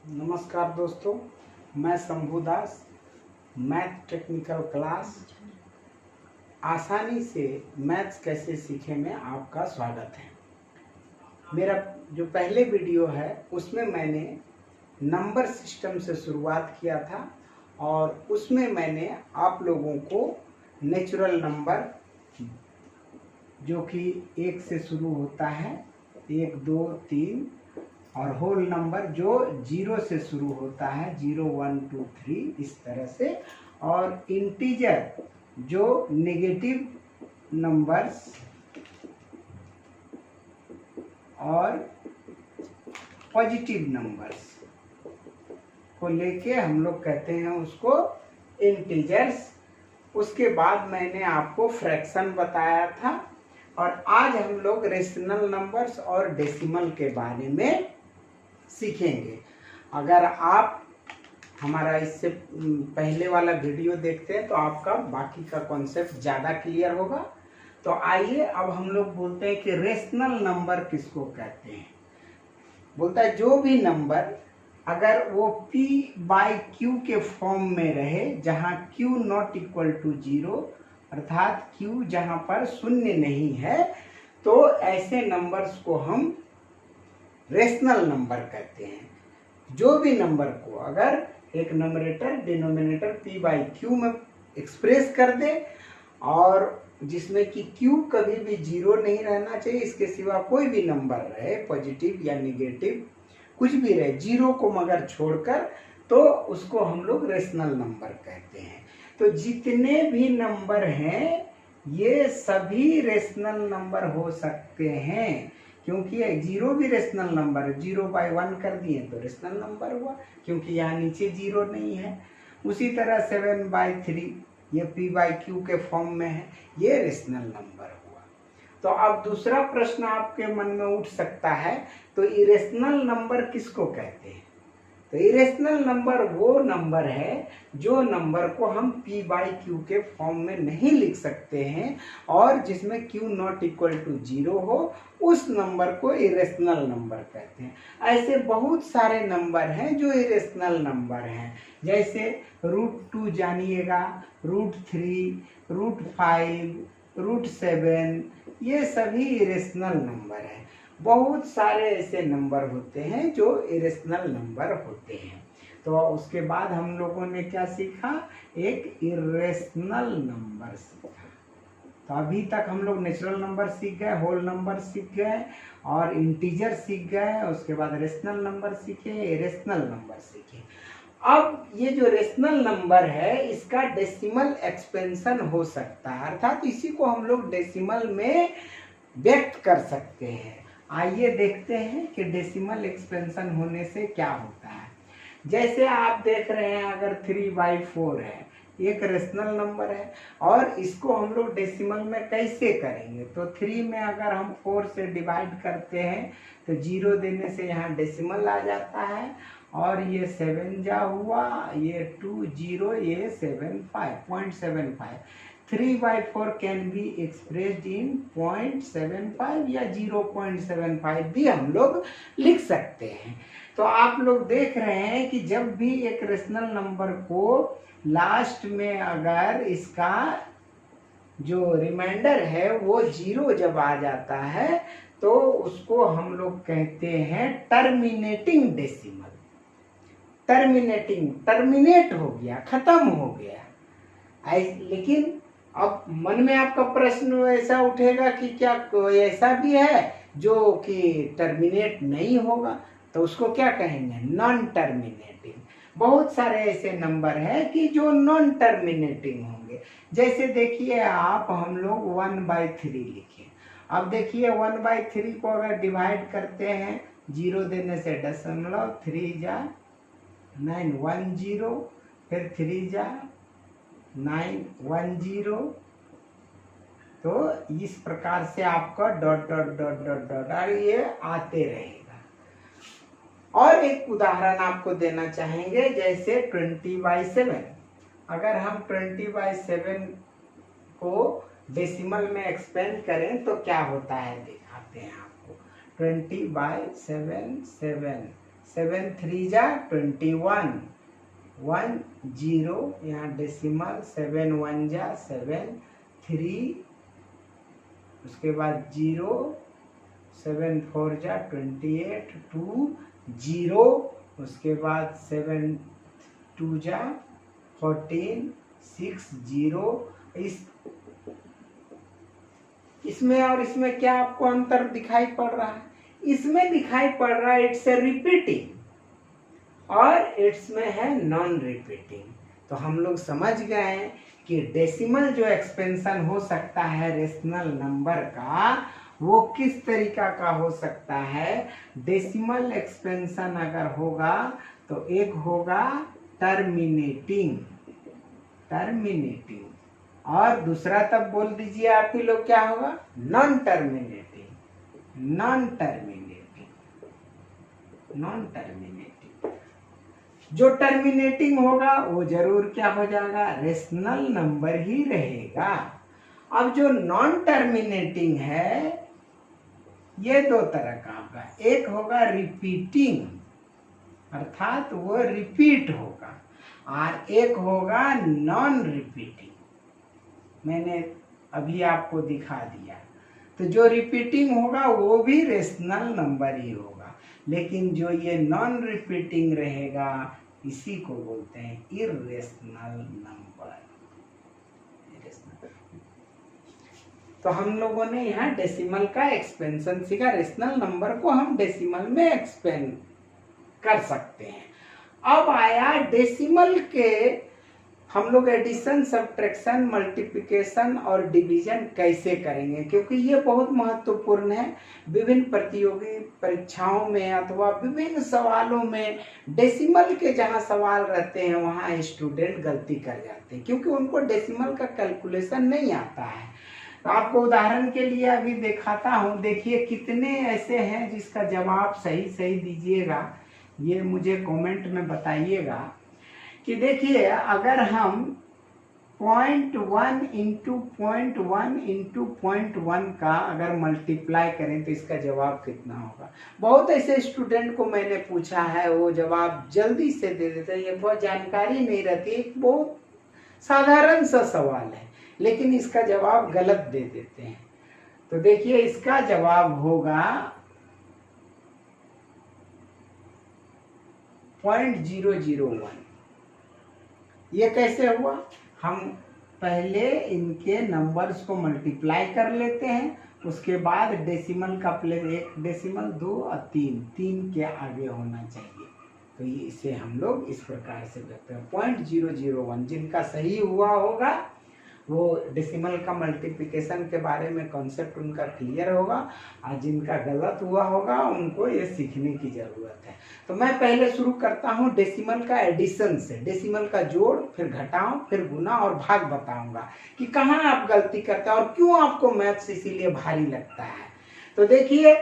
नमस्कार दोस्तों, मैं शंभू दास। मैथ टेक्निकल क्लास आसानी से मैथ्स कैसे सीखें में आपका स्वागत है। मेरा जो पहले वीडियो है उसमें मैंने नंबर सिस्टम से शुरुआत किया था और उसमें मैंने आप लोगों को नेचुरल नंबर जो कि 1 से शुरू होता है, 1, 2, 3 और होल नंबर जो 0 से शुरू होता है, 0, 1, 2, 3 इस तरह से, और इंटीजर जो नेगेटिव नंबर्स और पॉजिटिव नंबर्स को लेके हम लोग कहते हैं उसको इंटीजर्स। उसके बाद मैंने आपको फ्रैक्शन बताया था और आज हम लोग रेशनल नंबर्स और डेसिमल के बारे में सीखेंगे। अगर आप हमारा इससे पहले वाला वीडियो देखते हैं तो आपका बाकी का कॉन्सेप्ट ज़्यादा क्लियर होगा। तो आइए अब हम लोग बोलते हैं कि रेशनल नंबर किसको कहते हैं। बोलता है जो भी नंबर अगर वो p/q के फॉर्म में रहे, जहाँ q नॉट इक्वल टू 0 अर्थात q जहाँ पर शून्य नहीं है, तो ऐसे नंबर्स को हम रेशनल नंबर कहते हैं। जो भी नंबर को अगर एक नंबरेटर डिनोमिनेटर p/q में एक्सप्रेस कर दे और जिसमें कि q कभी भी 0 नहीं रहना चाहिए, इसके सिवा कोई भी नंबर रहे, पॉजिटिव या नेगेटिव कुछ भी रहे, 0 को मगर छोड़कर, तो उसको हम लोग रेशनल नंबर कहते हैं। तो जितने भी नंबर हैं ये सभी रेशनल नंबर हो सकते हैं, क्योंकि 0 भी रेशनल नंबर है। 0/1 कर दिए तो रेशनल नंबर हुआ, क्योंकि यहाँ नीचे 0 नहीं है। उसी तरह 7/3 ये p/q के फॉर्म में है, ये रेशनल नंबर हुआ। तो अब दूसरा प्रश्न आपके मन में उठ सकता है, तो इरेशनल नंबर किसको कहते हैं? तो इरेशनल नंबर वो नंबर है जो नंबर को हम p/q के फॉर्म में नहीं लिख सकते हैं और जिसमें q नॉट इक्वल टू 0 हो, उस नंबर को इरेशनल नंबर कहते हैं। ऐसे बहुत सारे नंबर हैं जो इरेशनल नंबर हैं, जैसे √2 जानिएगा, √3, √5, √7, ये सभी इरेशनल नंबर हैं। बहुत सारे ऐसे नंबर होते हैं जो इरेशनल नंबर होते हैं। तो उसके बाद हम लोगों ने क्या सीखा? एक इरेशनल नंबर सीखा। तो अभी तक हम लोग नेचुरल नंबर सीख गए, होल नंबर सीख गए और इंटीजर सीख गए, उसके बाद रेशनल नंबर सीखे, इरेशनल नंबर सीखे। अब ये जो रेशनल नंबर है इसका डेसिमल एक्सपेंशन हो सकता है, अर्थात इसी को हम लोग डेसिमल में व्यक्त कर सकते हैं। आइए देखते हैं कि डेसिमल एक्सपेंशन होने से क्या होता है। जैसे आप देख रहे हैं, अगर 3/4 है, एक रेशनल नंबर है और इसको हम लोग डेसिमल में कैसे करेंगे? तो 3 में अगर हम 4 से डिवाइड करते हैं तो 0 देने से यहाँ डेसिमल आ जाता है और ये 7 जा हुआ, ये 2, 0, ये 0.75। 3/4 कैन बी एक्सप्रेस्ड इन 0.75 या 0.75 भी हम लोग लिख सकते हैं। तो आप लोग देख रहे हैं कि जब भी एक रेशनल नंबर को लास्ट में अगर इसका जो रिमाइंडर है वो 0 जब आ जाता है तो उसको हम लोग कहते हैं टर्मिनेटिंग डेसिमल। टर्मिनेट हो गया, खत्म हो गया। लेकिन अब मन में आपका प्रश्न ऐसा उठेगा कि क्या कोई ऐसा भी है जो कि टर्मिनेट नहीं होगा? तो उसको क्या कहेंगे? Non terminating. बहुत सारे ऐसे नंबर हैं कि जो नॉन टर्मिनेटिंग होंगे। जैसे देखिए आप, हम लोग 1/3 लिखे। अब देखिए 1/3 को अगर डिवाइड करते हैं, 0 देने से दशमलव, 3 जा 9, 1 0, फिर 3 जा 9, 1 0। तो इस प्रकार से आपका dot dot dot dot dot और ये आते रहेगा। और एक उदाहरण आपको देना चाहेंगे, जैसे 20/7। अगर हम 20/7 को डेसिमल में एक्सपेंड करें तो क्या होता है, दिखाते हैं आपको। 20/7, 7 7 3 जा 21, 1 0, यहाँ डेसिमल 7 1 जा 7, 3, उसके बाद 0, 7 4 जा 28, 2 0, उसके बाद 7 2 जा 14, 6 0। इसमें और इसमें क्या आपको अंतर दिखाई पड़ रहा है? इसमें दिखाई पड़ रहा है इट्स ए रिपीटिंग और इसमें है नॉन रिपीटिंग। तो हम लोग समझ गए हैं कि डेसिमल जो एक्सपेंशन हो सकता है रेशनल नंबर का, वो किस तरीका का हो सकता है। डेसिमल एक्सपेंशन अगर होगा तो एक होगा टर्मिनेटिंग, और दूसरा तब बोल दीजिए आप ही लोग क्या होगा, नॉन टर्मिनेटिंग। जो टर्मिनेटिंग होगा वो जरूर क्या हो जाएगा, रेशनल नंबर ही रहेगा। अब जो नॉन टर्मिनेटिंग है ये दो तरह का होगा, एक होगा रिपीटिंग अर्थात वो रिपीट होगा, और एक होगा नॉन रिपीटिंग। मैंने अभी आपको दिखा दिया। तो जो रिपीटिंग होगा वो भी रेशनल नंबर ही होगा, लेकिन जो ये नॉन रिपीटिंग रहेगा इसी को बोलते हैं इर्रेशनल नंबर। तो हम लोगों ने यहाँ डेसिमल का एक्सपेंशन सीखा। रेशनल नंबर को हम डेसिमल में एक्सपेंड कर सकते हैं। अब आया डेसिमल के हम लोग एडिशन, सब्ट्रैक्शन, मल्टीप्लिकेशन और डिवीजन कैसे करेंगे, क्योंकि ये बहुत महत्वपूर्ण है। विभिन्न प्रतियोगी परीक्षाओं में अथवा विभिन्न सवालों में डेसिमल के जहाँ सवाल रहते हैं वहाँ स्टूडेंट गलती कर जाते हैं, क्योंकि उनको डेसिमल का कैलकुलेशन नहीं आता है। तो आपको उदाहरण के लिए अभी दिखाता हूँ। देखिए कितने ऐसे हैं जिसका जवाब सही सही दीजिएगा, ये मुझे कमेंट में बताइएगा। कि देखिए अगर हम 0.1 इंटू 0.1 इंटू 0.1 का अगर मल्टीप्लाई करें तो इसका जवाब कितना होगा। बहुत ऐसे स्टूडेंट को मैंने पूछा है, वो जवाब जल्दी से दे देते हैं, ये बहुत जानकारी नहीं रहती, एक बहुत साधारण सा सवाल है लेकिन इसका जवाब गलत दे देते हैं। तो देखिए इसका जवाब होगा 0.001। ये कैसे हुआ, हम पहले इनके नंबर्स को मल्टीप्लाई कर लेते हैं, उसके बाद डेसिमल का प्लेस 1 डेसिमल 2 और 3 के आगे होना चाहिए। तो ये इसे हम लोग इस प्रकार से करते हैं 0.001। जिनका सही हुआ होगा वो डेसिमल का मल्टीप्लिकेशन के बारे में कॉन्सेप्ट उनका क्लियर होगा, और जिनका गलत हुआ होगा उनको ये सीखने की जरूरत है। तो मैं पहले शुरू करता हूँ डेसिमल का एडिशन से। डेसिमल का जोड़, फिर घटाओ, फिर गुना और भाग बताऊंगा कि कहाँ आप गलती करते हैं और क्यों आपको मैथ्स इसीलिए भारी लगता है। तो देखिए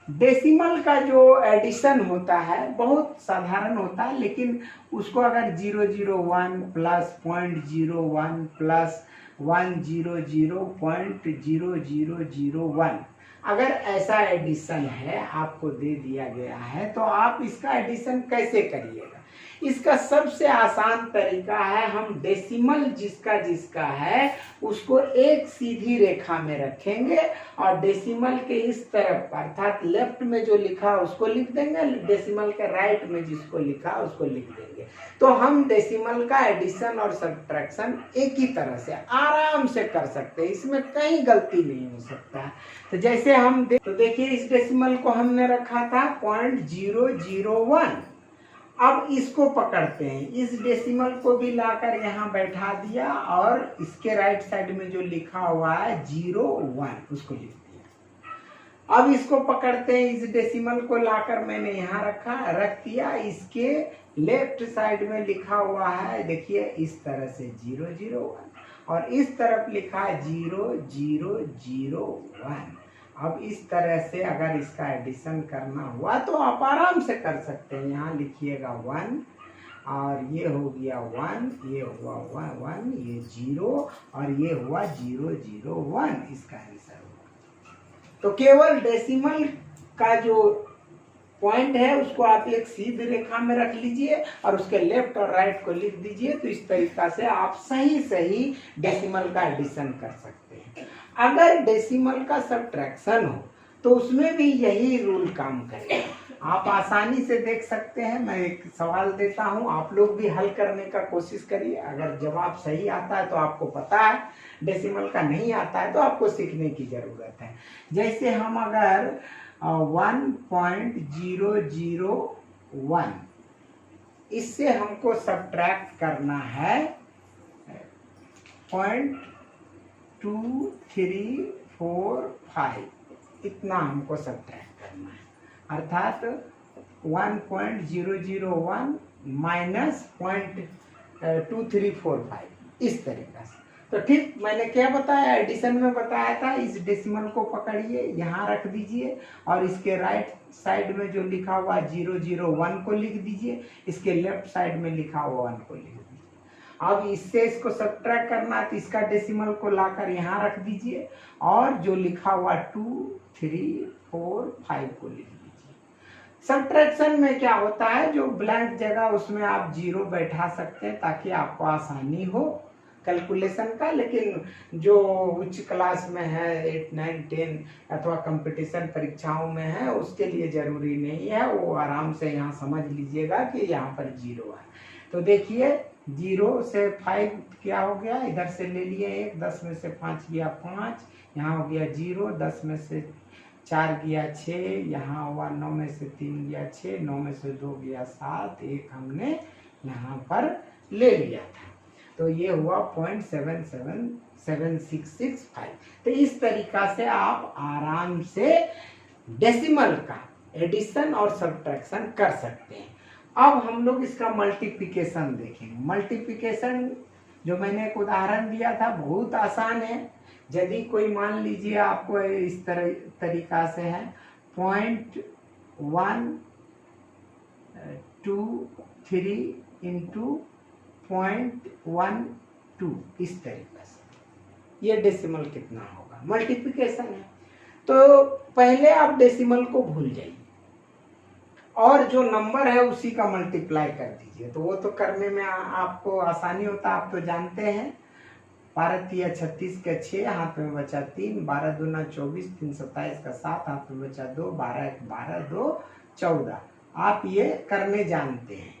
डेसिमल का जो एडिशन होता है बहुत साधारण होता है, लेकिन उसको अगर 001 प्लस 0.01 प्लस 100.0001 अगर ऐसा एडिशन है आपको दे दिया गया है तो आप इसका एडिशन कैसे करिएगा। इसका सबसे आसान तरीका है, हम डेसिमल जिसका है उसको एक सीधी रेखा में रखेंगे और डेसिमल के इस तरफ अर्थात लेफ्ट में जो लिखा उसको लिख देंगे, डेसिमल के राइट में जिसको लिखा उसको लिख देंगे। तो हम डेसिमल का एडिशन और सब्ट्रैक्शन एक ही तरह से आराम से कर सकते हैं, इसमें कहीं गलती नहीं हो सकता है। तो जैसे हम तो देखिए इस डेसिमल को हमने रखा था 0.001। अब इसको पकड़ते हैं, इस डेसिमल को भी लाकर यहाँ बैठा दिया और इसके राइट साइड में जो लिखा हुआ है 01 उसको लिख दिया। अब इसको पकड़ते हैं, इस डेसिमल को लाकर मैंने यहाँ रख दिया, इसके लेफ्ट साइड में लिखा हुआ है देखिए इस तरह से 001 और इस तरफ लिखा है 0001। अब इस तरह से अगर इसका एडिशन करना हुआ तो आप आराम से कर सकते हैं। यहाँ लिखिएगा 1 और ये हो गया 1, ये हुआ 1, ये 0 और ये हुआ 001, इसका आंसर हुआ। तो केवल डेसिमल का जो पॉइंट है उसको आप एक सीधी रेखा में रख लीजिए और उसके लेफ्ट और राइट को लिख दीजिए। तो इस तरीका से आप सही सही डेसिमल का एडिशन कर सकते हैं। अगर डेसिमल का सब्ट्रैक्शन हो तो उसमें भी यही रूल काम करेगा। आप आसानी से देख सकते हैं। मैं एक सवाल देता हूं, आप लोग भी हल करने का कोशिश करिए। अगर जवाब सही आता है तो आपको पता है, डेसिमल का नहीं आता है तो आपको सीखने की जरूरत है। जैसे हम अगर 1.001 इससे हमको सब्ट्रैक्ट करना है 0.2345, इतना हमको सब्ट्रैक्ट करना है। अर्थात 1.001 माइनस 0.2345, इस तरीका से। तो ठीक मैंने क्या बताया, एडिशन में बताया था। इस डेसिमल को पकड़िए, यहाँ रख दीजिए और इसके राइट साइड में जो लिखा हुआ 001 को लिख दीजिए, इसके लेफ्ट साइड में लिखा हुआ 1 को लिख दीजिए। अब इससे इसको सब्ट्रैक्ट करना है तो इसका डेसिमल को लाकर यहाँ रख दीजिए और जो लिखा हुआ 2345 को लिख दीजिए। सब्ट्रैक्शन में क्या होता है, जो ब्लैंक जगह उसमें आप 0 बैठा सकते हैं ताकि आपको आसानी हो कैलकुलेशन का। लेकिन जो उच्च क्लास में है 8, 9, 10 अथवा कंपटीशन परीक्षाओं में है उसके लिए जरूरी नहीं है, वो आराम से यहाँ समझ लीजिएगा कि यहाँ पर 0 है। तो देखिए 0 से 5 क्या हो गया, इधर से ले लिए 1, 10 में से 5 गया 5, यहाँ हो गया 0, 10 में से 4 गया 6, यहाँ हुआ 9 में से 3 गया 6, 9 में से 2 गया 7, 1 हमने यहाँ पर ले लिया था। तो ये हुआ 0.777665। तो इस तरीका से आप आराम से डेसिमल का एडिशन और सब्ट्रैक्शन कर सकते हैं। अब हम लोग इसका मल्टीप्लिकेशन देखेंगे। मल्टीप्लिकेशन जो मैंने एक उदाहरण दिया था बहुत आसान है। यदि कोई मान लीजिए आपको इस तरीका से है 0.123 इंटू 0.12, इस तरीके से ये डेसिमल कितना होगा, मल्टीप्लिकेशन है। तो पहले आप डेसिमल को भूल जाइए और जो नंबर है उसी का मल्टीप्लाई कर दीजिए। तो वो तो करने में आपको आसानी होता है, आप तो जानते हैं। 12 तिया 36 के 6, हाथ में बचा 3, 12 दूना 24, 3 27 का 7, हाथ में बचा 2, 12 1 12, 2 14। आप ये करने जानते हैं।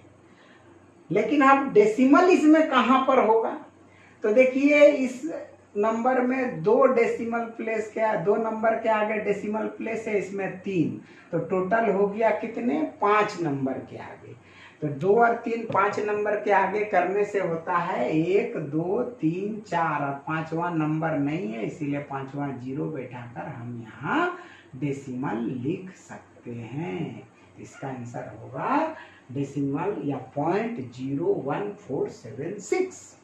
लेकिन अब डेसिमल इसमें कहाँ पर होगा, तो देखिए इस नंबर में 2 डेसिमल प्लेस क्या है, 2 नंबर के आगे डेसिमल प्लेस है, इसमें 3। तो टोटल हो गया कितने, 5 नंबर के आगे। तो 2 और 3 5 नंबर के आगे करने से होता है 1 2 3 4 और 5वां नंबर नहीं है, इसीलिए 5वां 0 बैठाकर हम यहाँ डेसिमल लिख सकते हैं। इसका आंसर होगा डेसिमल या 0.01476।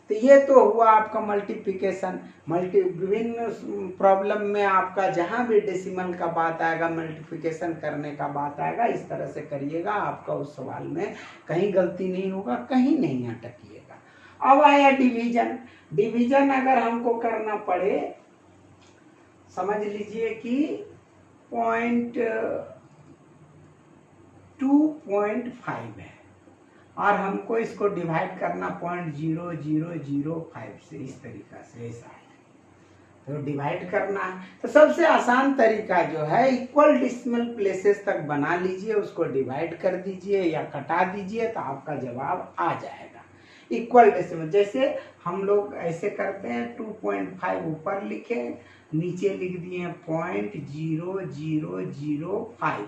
तो ये तो हुआ आपका मल्टीप्लिकेशन। विभिन्न प्रॉब्लम में आपका जहां भी डेसिमल का बात आएगा, मल्टीप्लिकेशन करने का बात आएगा, इस तरह से करिएगा, आपका उस सवाल में कहीं गलती नहीं होगा, कहीं नहीं अटकिएगा। अब आया डिवीजन। डिवीजन अगर हमको करना पड़े, समझ लीजिए कि 2.5 है और हमको इसको डिवाइड करना 0.0005 से, इस तरीका से ऐसा है। तो डिवाइड करना है तो सबसे आसान तरीका जो है इक्वल डेसिमल प्लेसेस तक बना लीजिए, उसको डिवाइड कर दीजिए या कटा दीजिए तो आपका जवाब आ जाएगा। इक्वल डेसिमल जैसे हम लोग ऐसे करते हैं, 2.5 ऊपर लिखे, नीचे लिख दिए 0.0005।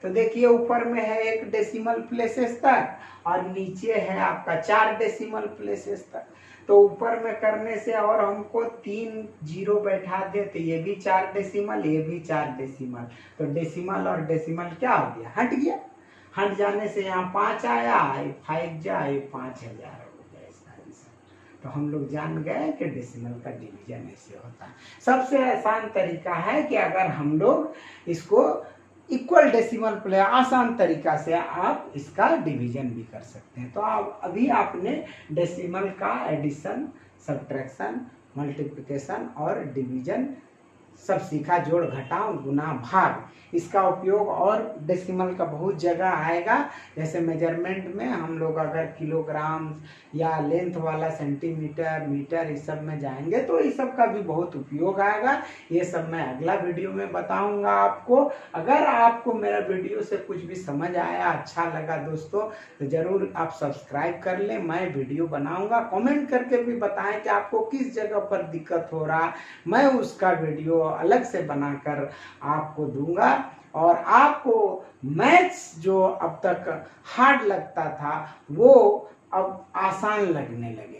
तो देखिए ऊपर में है 1 डेसिमल प्लेसेस तक और नीचे है आपका 4 डेसिमल प्लेसेस तक। तो ऊपर में करने से और हमको 3 0 बैठा दे तो ये भी 4 डेसिमल, ये भी 4 डेसिमल। तो डेसिमल और डेसिमल क्या हो गया, हट गया। हट जाने से यहाँ 5 आया, 5 जाए 5000 हो गया इसका आंसर। तो हम लोग जान गए कि डेसिमल का डिवीजन ऐसे होता है। सबसे आसान तरीका है कि अगर हम लोग इसको इक्वल डेसिमल प्ले, आसान तरीका से आप इसका डिवीजन भी कर सकते हैं। तो आप अभी आपने डेसिमल का एडिशन, सब्ट्रैक्शन, मल्टीप्लिकेशन और डिवीजन सब सीखा, जोड़ घटाओ गुना भाग। इसका उपयोग और डेसिमल का बहुत जगह आएगा, जैसे मेजरमेंट में हम लोग अगर किलोग्राम या लेंथ वाला सेंटीमीटर मीटर इस सब में जाएंगे तो इस सब का भी बहुत उपयोग आएगा। ये सब मैं अगला वीडियो में बताऊंगा आपको। अगर आपको मेरा वीडियो से कुछ भी समझ आया, अच्छा लगा दोस्तों, तो जरूर आप सब्सक्राइब कर लें। मैं वीडियो बनाऊंगा, कमेंट करके भी बताएं कि आपको किस जगह पर दिक्कत हो रहा, मैं उसका वीडियो अलग से बनाकर आपको दूंगा। और आपको मैथ्स जो अब तक हार्ड लगता था वो अब आसान लगने लगे।